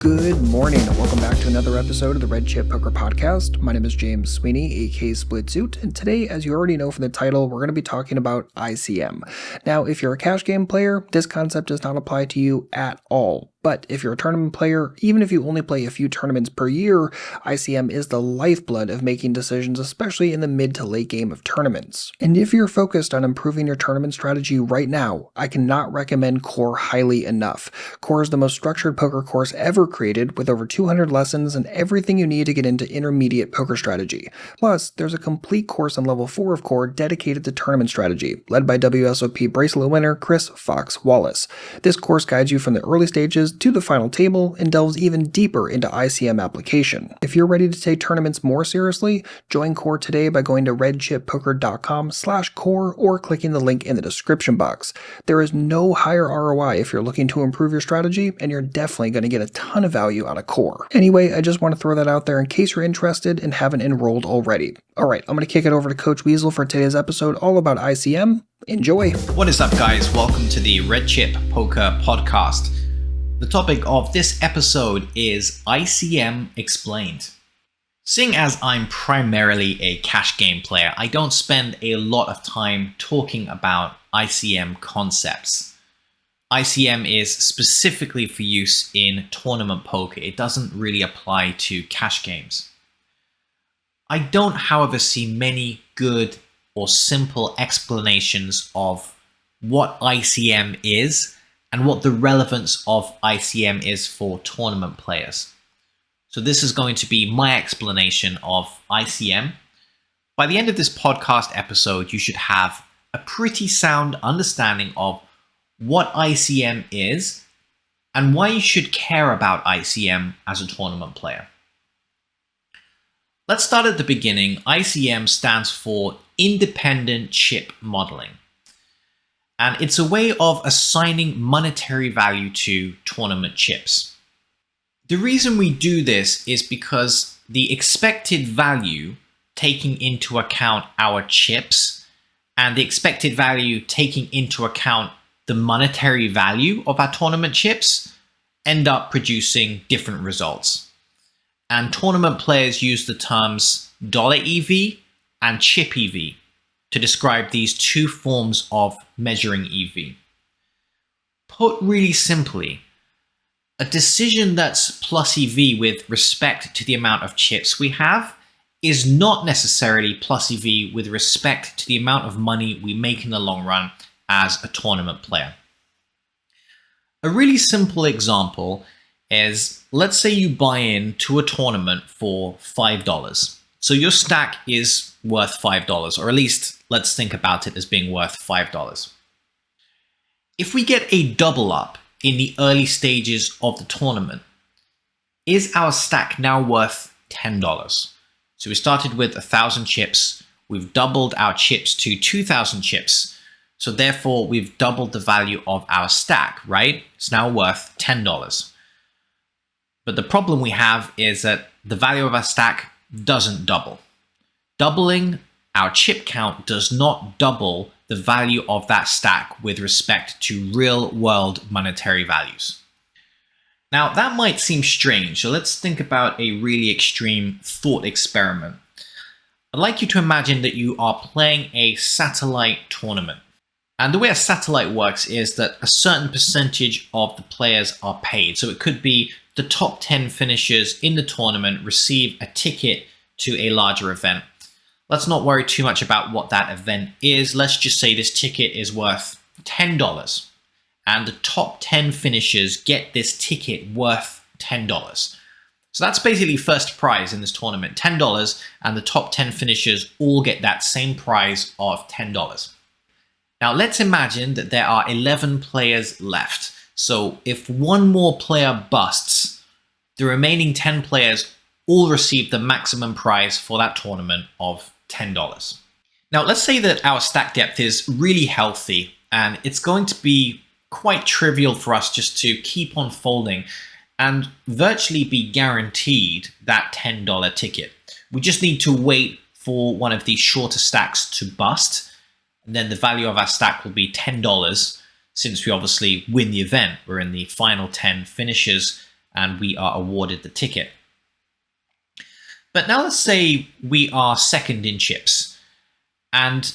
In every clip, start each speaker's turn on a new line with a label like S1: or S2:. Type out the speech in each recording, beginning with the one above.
S1: Good morning, and welcome back to another episode of the Red Chip Poker Podcast. My name is James Sweeney, aka Split Suit, and today, as you already know from the title, we're going to be talking about ICM. Now, if you're a cash game player, this concept does not apply to you at all. But if you're a tournament player, even if you only play a few tournaments per year, ICM is the lifeblood of making decisions, especially in the mid to late game of tournaments. And if you're focused on improving your tournament strategy right now, I cannot recommend Core highly enough. Core is the most structured poker course ever created, with over 200 lessons and everything you need to get into intermediate poker strategy. Plus, there's a complete course on level 4 of Core dedicated to tournament strategy, led by WSOP bracelet winner Chris Fox Wallace. This course guides you from the early stages to the final table and delves even deeper into ICM application. If you're ready to take tournaments more seriously, join Core today by going to redchippoker.com/core or clicking the link in the description box. There is no higher ROI if you're looking to improve your strategy, and you're definitely going to get a ton of value out of Core. Anyway, I just want to throw that out there in case you're interested and haven't enrolled already. Alright, I'm going to kick it over to Coach Weasel for today's episode all about ICM. Enjoy!
S2: What is up, guys? Welcome to the Red Chip Poker Podcast. The topic of this episode is ICM Explained. Seeing as I'm primarily a cash game player, I don't spend a lot of time talking about ICM concepts. ICM is specifically for use in tournament poker. It doesn't really apply to cash games. I don't, however, see many good or simple explanations of what ICM is and what the relevance of ICM is for tournament players. So this is going to be my explanation of ICM. By the end of this podcast episode, you should have a pretty sound understanding of what ICM is and why you should care about ICM as a tournament player. Let's start at the beginning. ICM stands for Independent Chip Modeling. And it's a way of assigning monetary value to tournament chips. The reason we do this is because the expected value taking into account our chips and the expected value taking into account the monetary value of our tournament chips end up producing different results. And tournament players use the terms dollar EV and chip EV to describe these two forms of measuring EV. Put really simply, a decision that's plus EV with respect to the amount of chips we have is not necessarily plus EV with respect to the amount of money we make in the long run as a tournament player. A really simple example is, let's say you buy in to a tournament for $5. So your stack is worth $5, or at least let's think about it as being worth $5. If we get a double up in the early stages of the tournament, is our stack now worth $10? So we started with 1,000 chips, we've doubled our chips to 2,000 chips, so therefore we've doubled the value of our stack, right? It's now worth $10. But the problem we have is that the value of our stack doesn't double. Doubling our chip count does not double the value of that stack with respect to real-world monetary values. Now, that might seem strange, so let's think about a really extreme thought experiment. I'd like you to imagine that you are playing a satellite tournament. And the way a satellite works is that a certain percentage of the players are paid. So it could be the top 10 finishers in the tournament receive a ticket to a larger event. Let's not worry too much about what that event is. Let's just say this ticket is worth $10 and the top 10 finishers get this ticket worth $10. So that's basically first prize in this tournament, $10, and the top 10 finishers all get that same prize of $10. Now let's imagine that there are 11 players left. So if one more player busts, the remaining 10 players all receive the maximum prize for that tournament of $10. Now let's say that our stack depth is really healthy and it's going to be quite trivial for us just to keep on folding and virtually be guaranteed that $10 ticket. We just need to wait for one of these shorter stacks to bust, and then the value of our stack will be $10 since we obviously win the event. We're in the final 10 finishers and we are awarded the ticket. But now let's say we are second in chips, and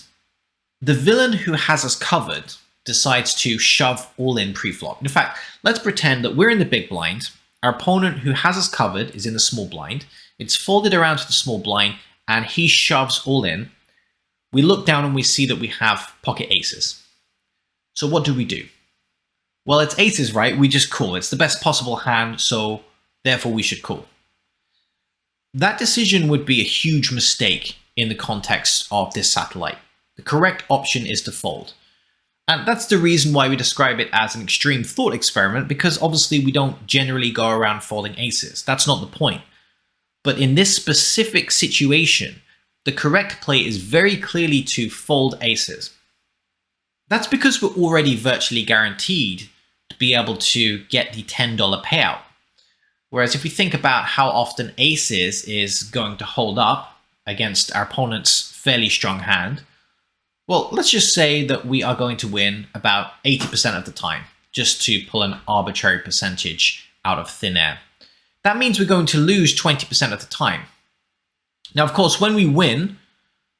S2: the villain who has us covered decides to shove all in preflop. In fact, let's pretend that we're in the big blind. Our opponent who has us covered is in the small blind. It's folded around to the small blind, and he shoves all in. We look down and we see that we have pocket aces. So what do? Well, it's aces, right? We just call. It's the best possible hand, so therefore we should call. That decision would be a huge mistake in the context of this satellite. The correct option is to fold. And that's the reason why we describe it as an extreme thought experiment, because obviously we don't generally go around folding aces. That's not the point. But in this specific situation, the correct play is very clearly to fold aces. That's because we're already virtually guaranteed to be able to get the $10 payout. Whereas if we think about how often aces is going to hold up against our opponent's fairly strong hand, well, let's just say that we are going to win about 80% of the time, just to pull an arbitrary percentage out of thin air. That means we're going to lose 20% of the time. Now, of course, when we win,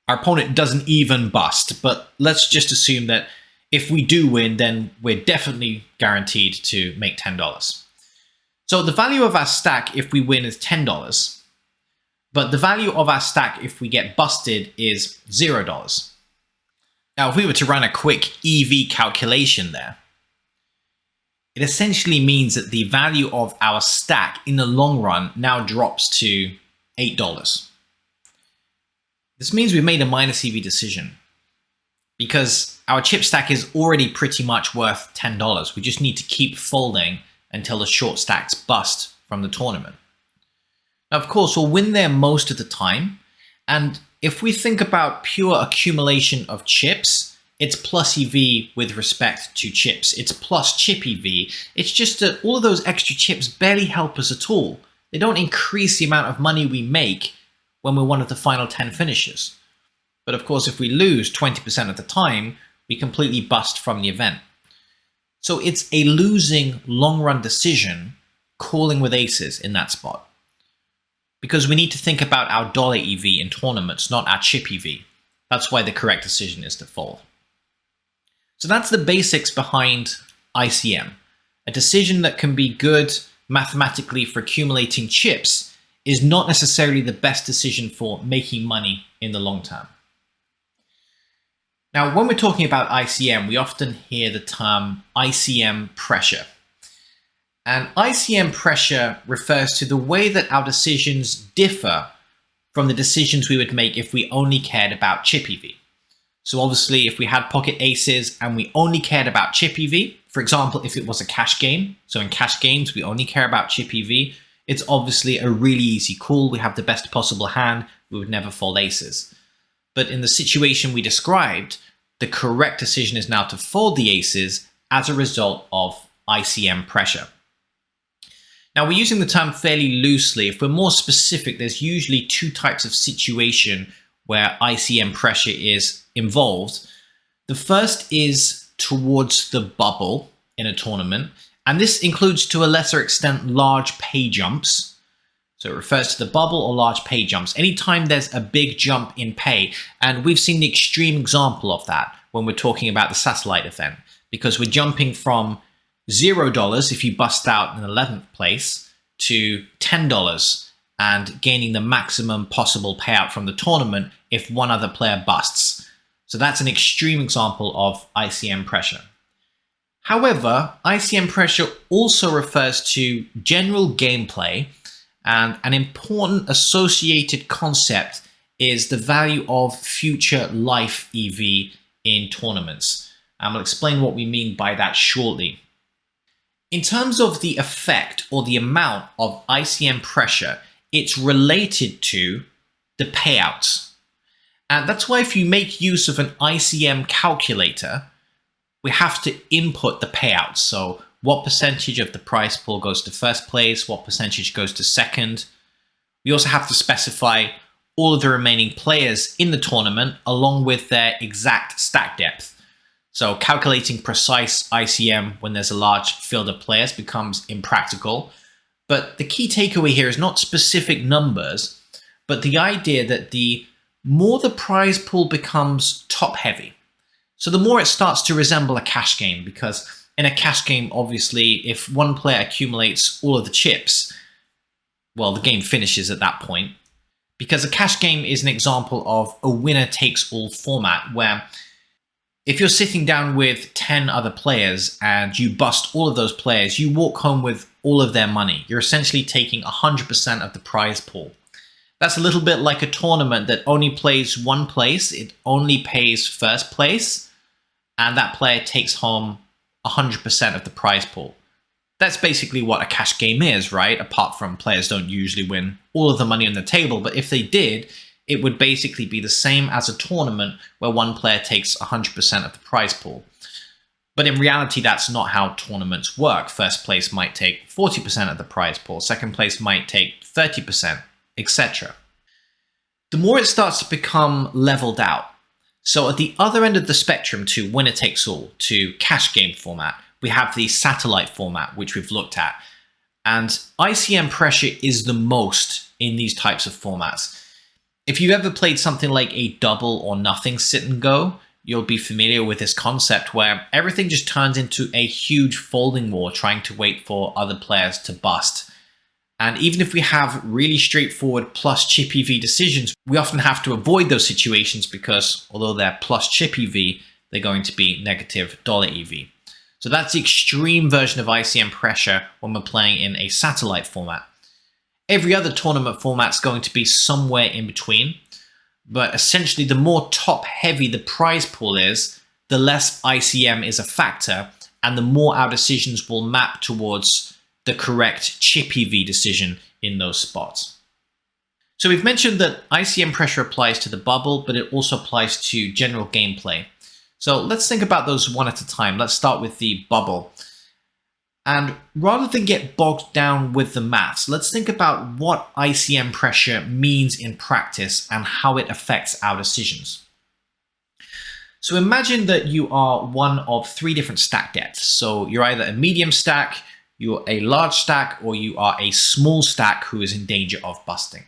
S2: our opponent doesn't even bust, but let's just assume that if we do win, then we're definitely guaranteed to make $10. So the value of our stack if we win is $10, but the value of our stack if we get busted is $0. Now, if we were to run a quick EV calculation there, it essentially means that the value of our stack in the long run now drops to $8. This means we've made a minus EV decision because our chip stack is already pretty much worth $10. We just need to keep folding until the short stacks bust from the tournament. Now, of course, we'll win there most of the time. And if we think about pure accumulation of chips, it's plus EV with respect to chips. It's plus chip EV. It's just that all of those extra chips barely help us at all. They don't increase the amount of money we make when we're one of the final 10 finishers. But of course, if we lose 20% of the time, we completely bust from the event. So it's a losing long-run decision calling with aces in that spot. Because we need to think about our dollar EV in tournaments, not our chip EV. That's why the correct decision is to fold. So that's the basics behind ICM. A decision that can be good mathematically for accumulating chips is not necessarily the best decision for making money in the long term. Now, when we're talking about ICM, we often hear the term ICM pressure. And ICM pressure refers to the way that our decisions differ from the decisions we would make if we only cared about chip EV. So obviously, if we had pocket aces and we only cared about chip EV, for example, if it was a cash game, so in cash games, we only care about chip EV, it's obviously a really easy call. We have the best possible hand. We would never fold aces. But in the situation we described, the correct decision is now to fold the aces as a result of ICM pressure. Now, we're using the term fairly loosely. If we're more specific, there's usually two types of situation where ICM pressure is involved. The first is towards the bubble in a tournament, and this includes to a lesser extent large pay jumps. So it refers to the bubble or large pay jumps. Anytime there's a big jump in pay, and we've seen the extreme example of that when we're talking about the satellite event, because we're jumping from $0 if you bust out in 11th place to $10 and gaining the maximum possible payout from the tournament if one other player busts. So that's an extreme example of ICM pressure. However, ICM pressure also refers to general gameplay, and an important associated concept is the value of future life EV in tournaments. And we'll explain what we mean by that shortly. In terms of the effect or the amount of ICM pressure, it's related to the payouts. And that's why if you make use of an ICM calculator, we have to input the payouts. So what percentage of the prize pool goes to first place, what percentage goes to second. We also have to specify all of the remaining players in the tournament along with their exact stack depth. So calculating precise ICM when there's a large field of players becomes impractical. But the key takeaway here is not specific numbers, but the idea that the more the prize pool becomes top heavy, so the more it starts to resemble a cash game, because in a cash game, obviously, if one player accumulates all of the chips, well, the game finishes at that point. Because a cash game is an example of a winner-takes-all format, where if you're sitting down with 10 other players and you bust all of those players, you walk home with all of their money. You're essentially taking 100% of the prize pool. That's a little bit like a tournament that only plays one place. It only pays first place, and that player takes home 100% of the prize pool. That's basically what a cash game is, right? Apart from players don't usually win all of the money on the table, but if they did, it would basically be the same as a tournament where one player takes 100% of the prize pool. But in reality, that's not how tournaments work. First place might take 40% of the prize pool, second place might take 30%, etc. The more it starts to become leveled out, so at the other end of the spectrum to winner takes all, to cash game format, we have the satellite format, which we've looked at. And ICM Pressure is the most in these types of formats. If you've ever played something like a double or nothing sit and go, you'll be familiar with this concept where everything just turns into a huge folding war trying to wait for other players to bust. And even if we have really straightforward plus chip EV decisions, we often have to avoid those situations because although they're plus chip EV, they're going to be negative dollar EV. So that's the extreme version of ICM Pressure when we're playing in a satellite format. Every other tournament format's going to be somewhere in between, but essentially the more top heavy the prize pool is, the less ICM is a factor, and the more our decisions will map towards the correct chip EV decision in those spots. So we've mentioned that ICM Pressure applies to the bubble, but it also applies to general gameplay. So let's think about those one at a time. Let's start with the bubble. And rather than get bogged down with the maths, let's think about what ICM Pressure means in practice and how it affects our decisions. So imagine that you are one of three different stack depths. So you're either a medium stack, you're a large stack, or you are a small stack who is in danger of busting.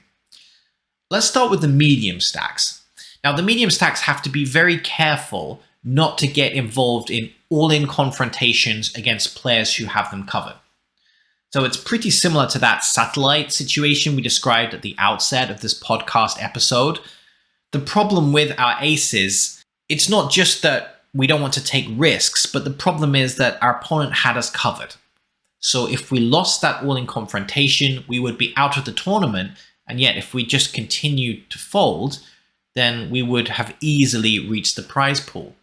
S2: Let's start with the medium stacks. Now, the medium stacks have to be very careful not to get involved in all-in confrontations against players who have them covered. So it's pretty similar to that satellite situation we described at the outset of this podcast episode. The problem with our aces, it's not just that we don't want to take risks, but the problem is that our opponent had us covered. So if we lost that all-in confrontation, we would be out of the tournament, and yet if we just continued to fold, then we would have easily reached the prize pool.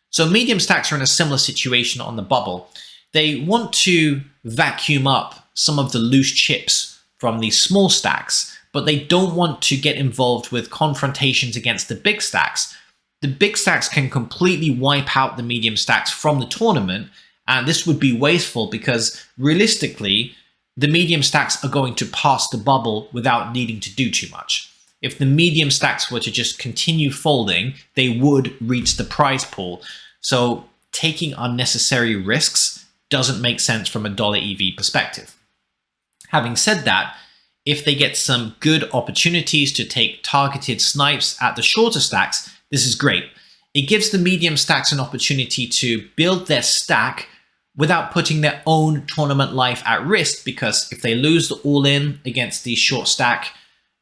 S2: So medium stacks are in a similar situation on the bubble. They want to vacuum up some of the loose chips from these small stacks, but they don't want to get involved with confrontations against the big stacks. The big stacks can completely wipe out the medium stacks from the tournament, and this would be wasteful because realistically, the medium stacks are going to pass the bubble without needing to do too much. If the medium stacks were to just continue folding, they would reach the prize pool. So taking unnecessary risks doesn't make sense from a dollar EV perspective. Having said that, if they get some good opportunities to take targeted snipes at the shorter stacks, this is great. It gives the medium stacks an opportunity to build their stack without putting their own tournament life at risk, because if they lose the all-in against the short stack,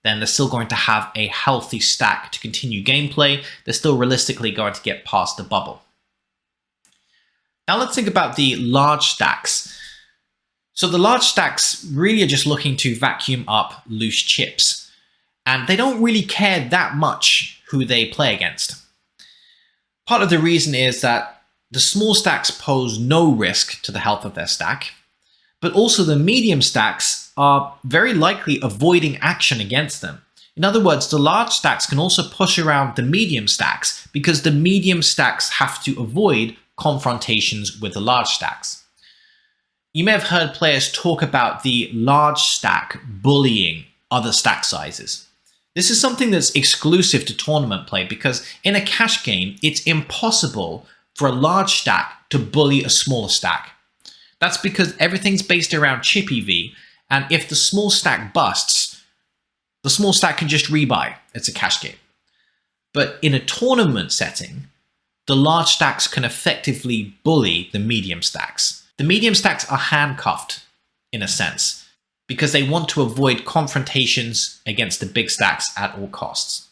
S2: then they're still going to have a healthy stack to continue gameplay. They're still realistically going to get past the bubble. Now let's think about the large stacks. So the large stacks really are just looking to vacuum up loose chips, and they don't really care that much who they play against. Part of the reason is that the small stacks pose no risk to the health of their stack, but also the medium stacks are very likely avoiding action against them. In other words, the large stacks can also push around the medium stacks because the medium stacks have to avoid confrontations with the large stacks. You may have heard players talk about the large stack bullying other stack sizes. This is something that's exclusive to tournament play because in a cash game, it's impossible for a large stack to bully a smaller stack. That's because everything's based around chip EV, And if the small stack busts, the small stack can just rebuy. It's a cash game. But in a tournament setting, the large stacks can effectively bully the medium stacks. The medium stacks are handcuffed, in a sense, because they want to avoid confrontations against the big stacks at all costs.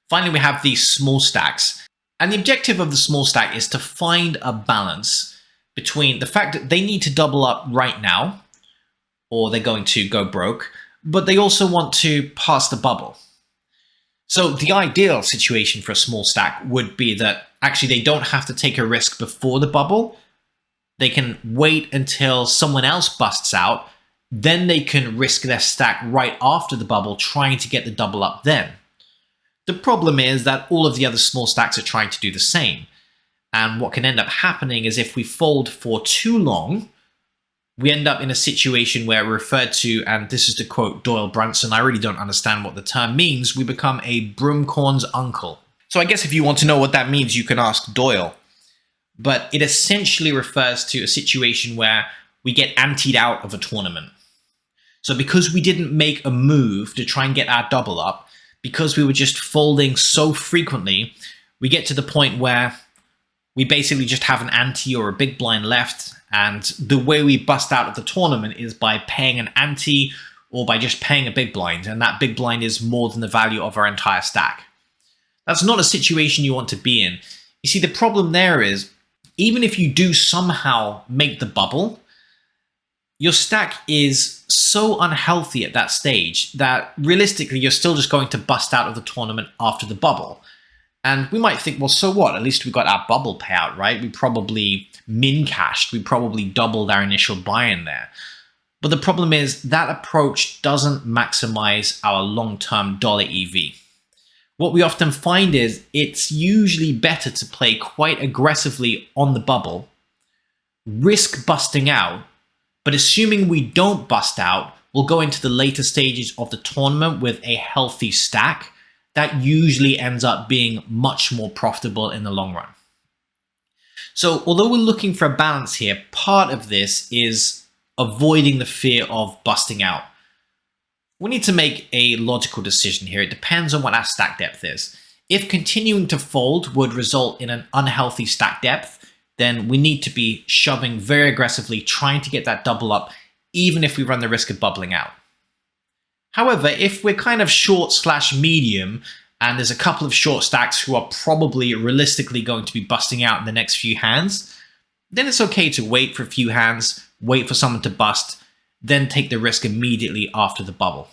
S2: Finally, we have these small stacks. And the objective of the small stack is to find a balance between the fact that they need to double up right now, or they're going to go broke, but they also want to pass the bubble. So the ideal situation for a small stack would be that actually they don't have to take a risk before the bubble. They can wait until someone else busts out, then they can risk their stack right after the bubble, trying to get the double up then. The problem is that all of the other small stacks are trying to do the same. And what can end up happening is if we fold for too long, we end up in a situation where we're referred to, and this is to quote Doyle Brunson, I really don't understand what the term means, we become a broomcorn's uncle. So I guess if you want to know what that means, you can ask Doyle. But it essentially refers to a situation where we get anteed out of a tournament. So because we didn't make a move to try and get our double up, because we were just folding so frequently, we get to the point where we basically just have an ante or a big blind left, and the way we bust out of the tournament is by paying an ante or by just paying a big blind, and that big blind is more than the value of our entire stack. That's not a situation you want to be in. You see, the problem there is, even if you do somehow make the bubble, your stack is so unhealthy at that stage that realistically you're still just going to bust out of the tournament after the bubble. And we might think, well, so what? At least we got our bubble payout, right? We probably min cashed. We probably doubled our initial buy-in there. But the problem is that approach doesn't maximize our long-term dollar EV. What we often find is it's usually better to play quite aggressively on the bubble, risk busting out, but assuming we don't bust out, we'll go into the later stages of the tournament with a healthy stack that usually ends up being much more profitable in the long run. So although we're looking for a balance here, part of this is avoiding the fear of busting out. We need to make a logical decision here. It depends on what our stack depth is. If continuing to fold would result in an unhealthy stack depth, then we need to be shoving very aggressively, trying to get that double up, even if we run the risk of bubbling out. However, if we're kind of short/medium, and there's a couple of short stacks who are probably realistically going to be busting out in the next few hands, then it's okay to wait for a few hands, wait for someone to bust, then take the risk immediately after the bubble.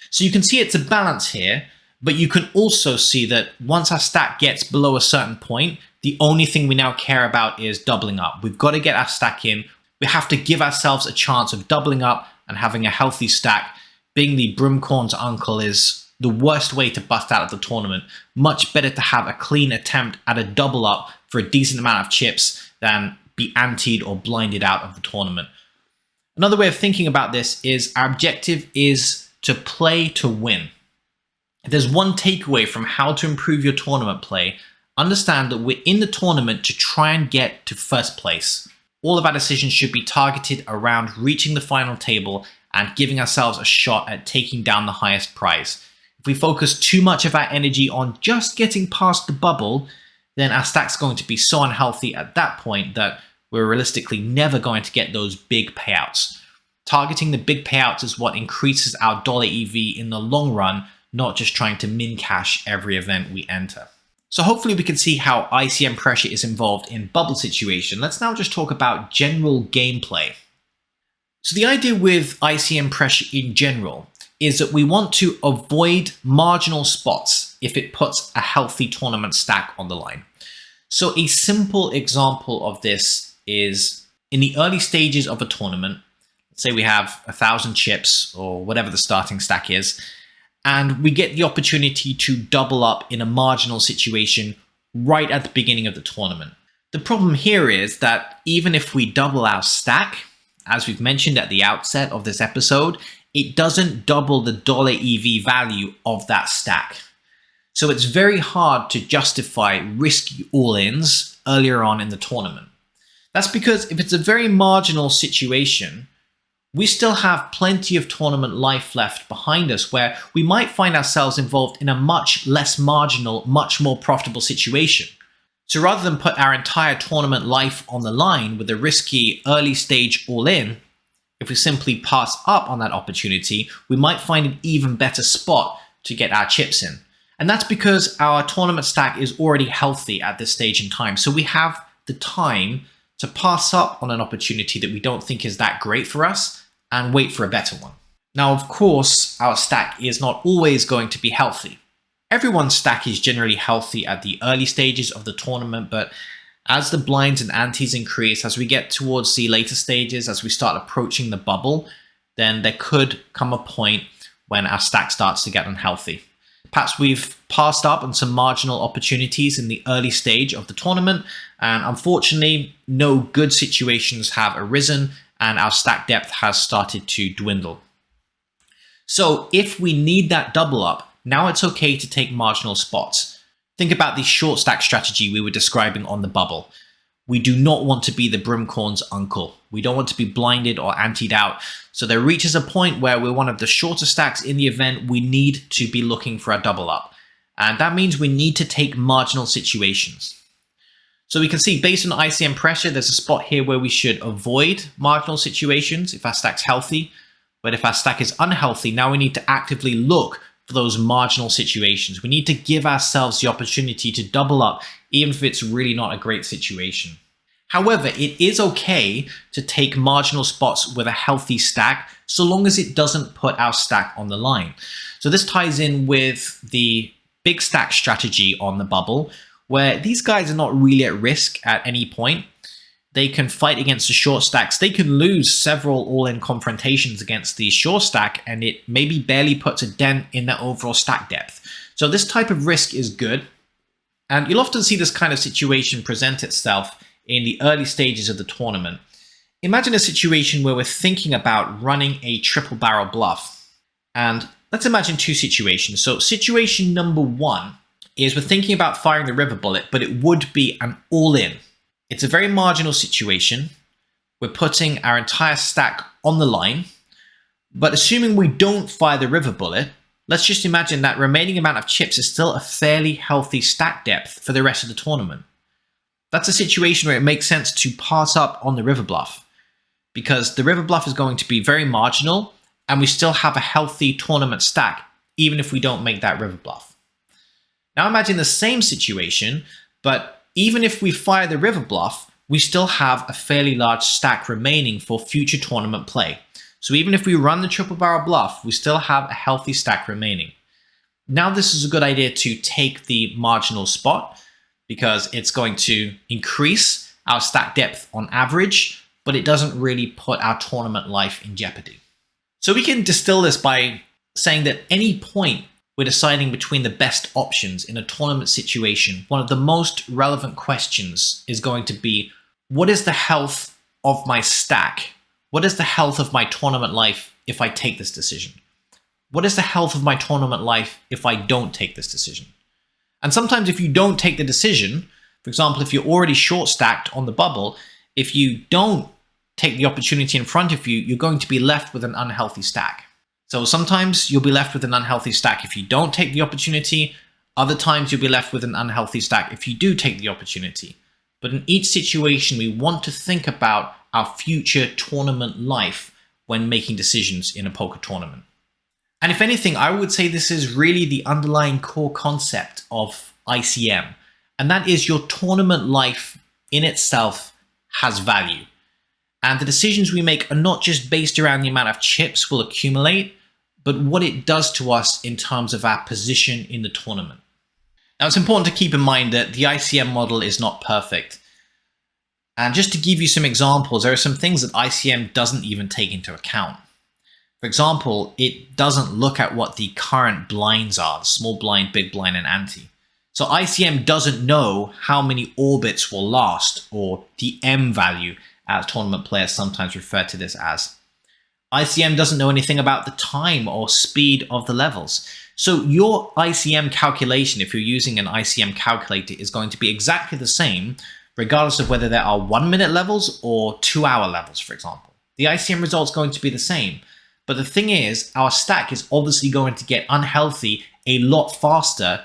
S2: So you can see it's a balance here, but you can also see that once our stack gets below a certain point, the only thing we now care about is doubling up. We've got to get our stack in. We have to give ourselves a chance of doubling up and having a healthy stack. Being the broomcorn's uncle is the worst way to bust out of the tournament. Much better to have a clean attempt at a double up for a decent amount of chips than be anteed or blinded out of the tournament. Another way of thinking about this is our objective is to play to win. If there's one takeaway from how to improve your tournament play, understand that we're in the tournament to try and get to first place. All of our decisions should be targeted around reaching the final table and giving ourselves a shot at taking down the highest prize. If we focus too much of our energy on just getting past the bubble, then our stack's going to be so unhealthy at that point that we're realistically never going to get those big payouts. Targeting the big payouts is what increases our dollar EV in the long run, not just trying to min cash every event we enter. So hopefully we can see how ICM Pressure is involved in bubble situation. Let's now just talk about general gameplay. So the idea with ICM Pressure in general is that we want to avoid marginal spots if it puts a healthy tournament stack on the line. So a simple example of this is in the early stages of a tournament, let's say we have 1,000 chips or whatever the starting stack is, and we get the opportunity to double up in a marginal situation right at the beginning of the tournament. The problem here is that even if we double our stack, as we've mentioned at the outset of this episode, it doesn't double the dollar EV value of that stack. So it's very hard to justify risky all-ins earlier on in the tournament. That's because if it's a very marginal situation, we still have plenty of tournament life left behind us where we might find ourselves involved in a much less marginal, much more profitable situation. So rather than put our entire tournament life on the line with a risky early stage all-in, if we simply pass up on that opportunity, we might find an even better spot to get our chips in. And that's because our tournament stack is already healthy at this stage in time. So we have the time to pass up on an opportunity that we don't think is that great for us and wait for a better one. Now, of course, our stack is not always going to be healthy. Everyone's stack is generally healthy at the early stages of the tournament, but as the blinds and antes increase, as we get towards the later stages, as we start approaching the bubble, then there could come a point when our stack starts to get unhealthy. Perhaps we've passed up on some marginal opportunities in the early stage of the tournament, and unfortunately, no good situations have arisen, and our stack depth has started to dwindle. So if we need that double up, now it's okay to take marginal spots. Think about the short stack strategy we were describing on the bubble. We do not want to be the Brimcorn's uncle. We don't want to be blinded or anteed out. So there reaches a point where we're one of the shorter stacks in the event. We need to be looking for a double up. And that means we need to take marginal situations. So we can see based on ICM pressure, there's a spot here where we should avoid marginal situations if our stack's healthy. But if our stack is unhealthy, now we need to actively look for those marginal situations. We need to give ourselves the opportunity to double up, even if it's really not a great situation. However, it is okay to take marginal spots with a healthy stack, so long as it doesn't put our stack on the line. So this ties in with the big stack strategy on the bubble, where these guys are not really at risk at any point. They can fight against the short stacks. They can lose several all-in confrontations against the short stack, and it maybe barely puts a dent in their overall stack depth. So this type of risk is good. And you'll often see this kind of situation present itself in the early stages of the tournament. Imagine a situation where we're thinking about running a triple barrel bluff. And let's imagine two situations. So situation number one is we're thinking about firing the river bullet, but it would be an all-in. It's a very marginal situation. We're putting our entire stack on the line, but assuming we don't fire the river bullet, let's just imagine that remaining amount of chips is still a fairly healthy stack depth for the rest of the tournament. That's a situation where it makes sense to pass up on the river bluff, because the river bluff is going to be very marginal and we still have a healthy tournament stack, even if we don't make that river bluff. Now imagine the same situation, but even if we fire the river bluff, we still have a fairly large stack remaining for future tournament play. So even if we run the triple barrel bluff, we still have a healthy stack remaining. Now this is a good idea to take the marginal spot because it's going to increase our stack depth on average, but it doesn't really put our tournament life in jeopardy. So we can distill this by saying that any point we're deciding between the best options in a tournament situation, one of the most relevant questions is going to be, what is the health of my stack? What is the health of my tournament life if I take this decision? What is the health of my tournament life if I don't take this decision? And sometimes if you don't take the decision, for example, if you're already short stacked on the bubble, if you don't take the opportunity in front of you, you're going to be left with an unhealthy stack. So sometimes you'll be left with an unhealthy stack if you don't take the opportunity. Other times you'll be left with an unhealthy stack if you do take the opportunity. But in each situation, we want to think about our future tournament life when making decisions in a poker tournament. And if anything, I would say this is really the underlying core concept of ICM. And that is your tournament life in itself has value. And the decisions we make are not just based around the amount of chips we'll accumulate, but what it does to us in terms of our position in the tournament. Now, it's important to keep in mind that the ICM model is not perfect. And just to give you some examples, there are some things that ICM doesn't even take into account. For example, it doesn't look at what the current blinds are, the small blind, big blind, and ante. So ICM doesn't know how many orbits will last, or the M value, as tournament players sometimes refer to this as. ICM doesn't know anything about the time or speed of the levels. So your ICM calculation, if you're using an ICM calculator, is going to be exactly the same, regardless of whether there are 1 minute levels or 2 hour levels, for example. The ICM result's going to be the same. But the thing is, our stack is obviously going to get unhealthy a lot faster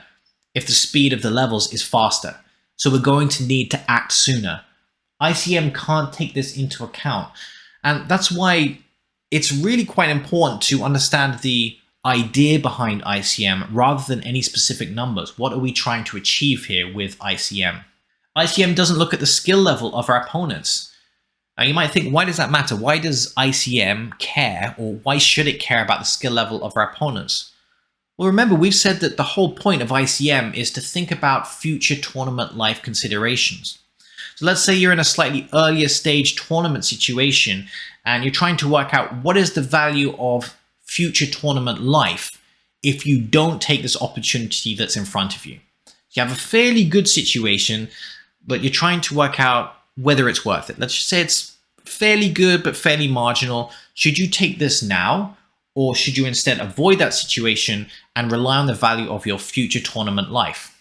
S2: if the speed of the levels is faster. So we're going to need to act sooner. ICM can't take this into account. And that's why it's really quite important to understand the idea behind ICM rather than any specific numbers. What are we trying to achieve here with ICM? ICM doesn't look at the skill level of our opponents. Now you might think, why does that matter? Why does ICM care, or why should it care about the skill level of our opponents? Well, remember, we've said that the whole point of ICM is to think about future tournament life considerations. So let's say you're in a slightly earlier stage tournament situation and you're trying to work out what is the value of future tournament life if you don't take this opportunity that's in front of you. You have a fairly good situation, but you're trying to work out whether it's worth it. Let's just say it's fairly good, but fairly marginal. Should you take this now, or should you instead avoid that situation and rely on the value of your future tournament life?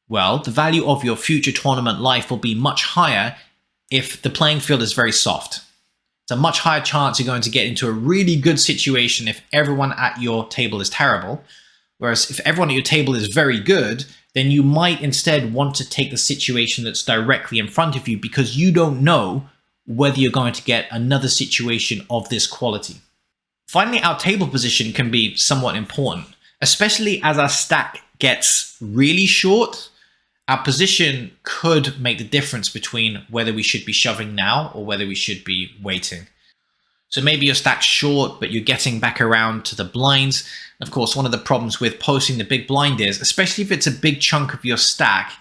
S2: Well, the value of your future tournament life will be much higher if the playing field is very soft. It's a much higher chance you're going to get into a really good situation if everyone at your table is terrible. Whereas if everyone at your table is very good, then you might instead want to take the situation that's directly in front of you because you don't know whether you're going to get another situation of this quality. Finally, our table position can be somewhat important, especially as our stack gets really short. Our position could make the difference between whether we should be shoving now or whether we should be waiting. So maybe your stack's short, but you're getting back around to the blinds. Of course, one of the problems with posting the big blind is, especially if it's a big chunk of your stack,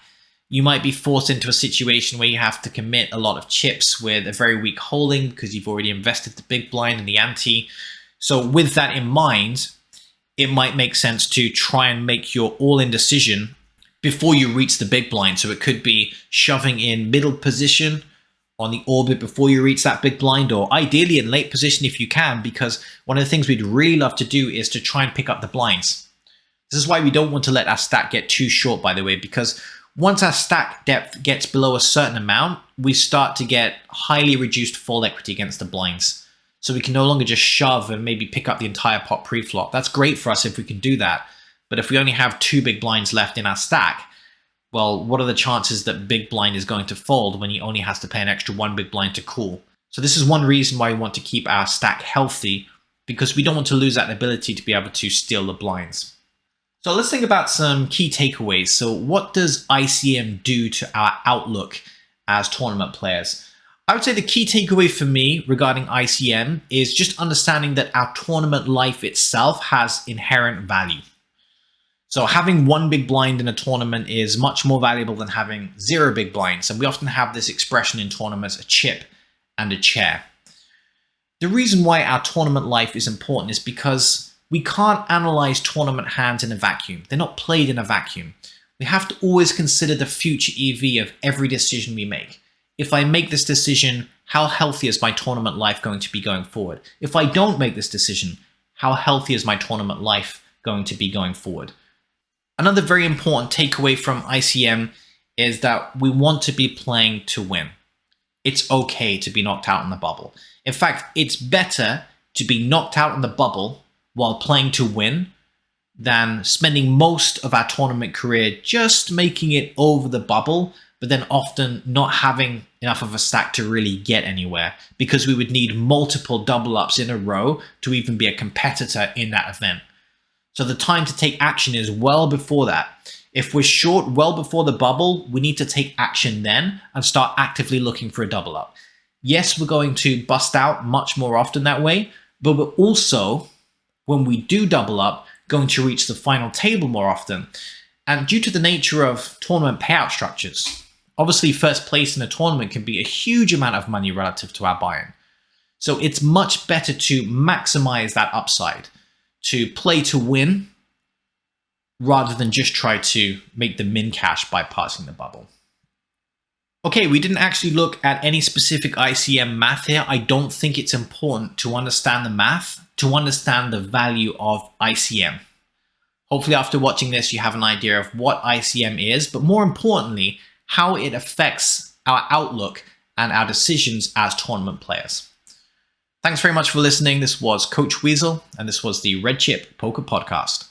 S2: you might be forced into a situation where you have to commit a lot of chips with a very weak holding because you've already invested the big blind and the ante. So with that in mind, it might make sense to try and make your all-in decision before you reach the big blind. So it could be shoving in middle position on the orbit before you reach that big blind, or ideally in late position if you can, because one of the things we'd really love to do is to try and pick up the blinds. This is why we don't want to let our stack get too short, by the way, because once our stack depth gets below a certain amount, we start to get highly reduced fold equity against the blinds. So we can no longer just shove and maybe pick up the entire pot pre-flop. That's great for us if we can do that. But if we only have 2 big blinds left in our stack, well, what are the chances that big blind is going to fold when he only has to pay an extra 1 big blind to call? So this is one reason why we want to keep our stack healthy, because we don't want to lose that ability to be able to steal the blinds. So let's think about some key takeaways. So what does ICM do to our outlook as tournament players? I would say the key takeaway for me regarding ICM is just understanding that our tournament life itself has inherent value. So having 1 big blind in a tournament is much more valuable than having 0 big blinds. And we often have this expression in tournaments, a chip and a chair. The reason why our tournament life is important is because we can't analyze tournament hands in a vacuum. They're not played in a vacuum. We have to always consider the future EV of every decision we make. If I make this decision, how healthy is my tournament life going to be going forward? If I don't make this decision, how healthy is my tournament life going to be going forward? Another very important takeaway from ICM is that we want to be playing to win. It's okay to be knocked out in the bubble. In fact, it's better to be knocked out in the bubble while playing to win than spending most of our tournament career just making it over the bubble, but then often not having enough of a stack to really get anywhere because we would need multiple double ups in a row to even be a competitor in that event. So the time to take action is well before that. If we're short well before the bubble, we need to take action then and start actively looking for a double up. Yes, we're going to bust out much more often that way, but we're also, when we do double up, going to reach the final table more often. And due to the nature of tournament payout structures, obviously first place in a tournament can be a huge amount of money relative to our buy-in. So it's much better to maximize that upside, to play to win, rather than just try to make the min cash by passing the bubble. Okay, we didn't actually look at any specific ICM math here. I don't think it's important to understand the math, to understand the value of ICM. Hopefully after watching this, you have an idea of what ICM is, but more importantly, how it affects our outlook and our decisions as tournament players. Thanks very much for listening. This was Coach Weasel, and this was the Red Chip Poker Podcast.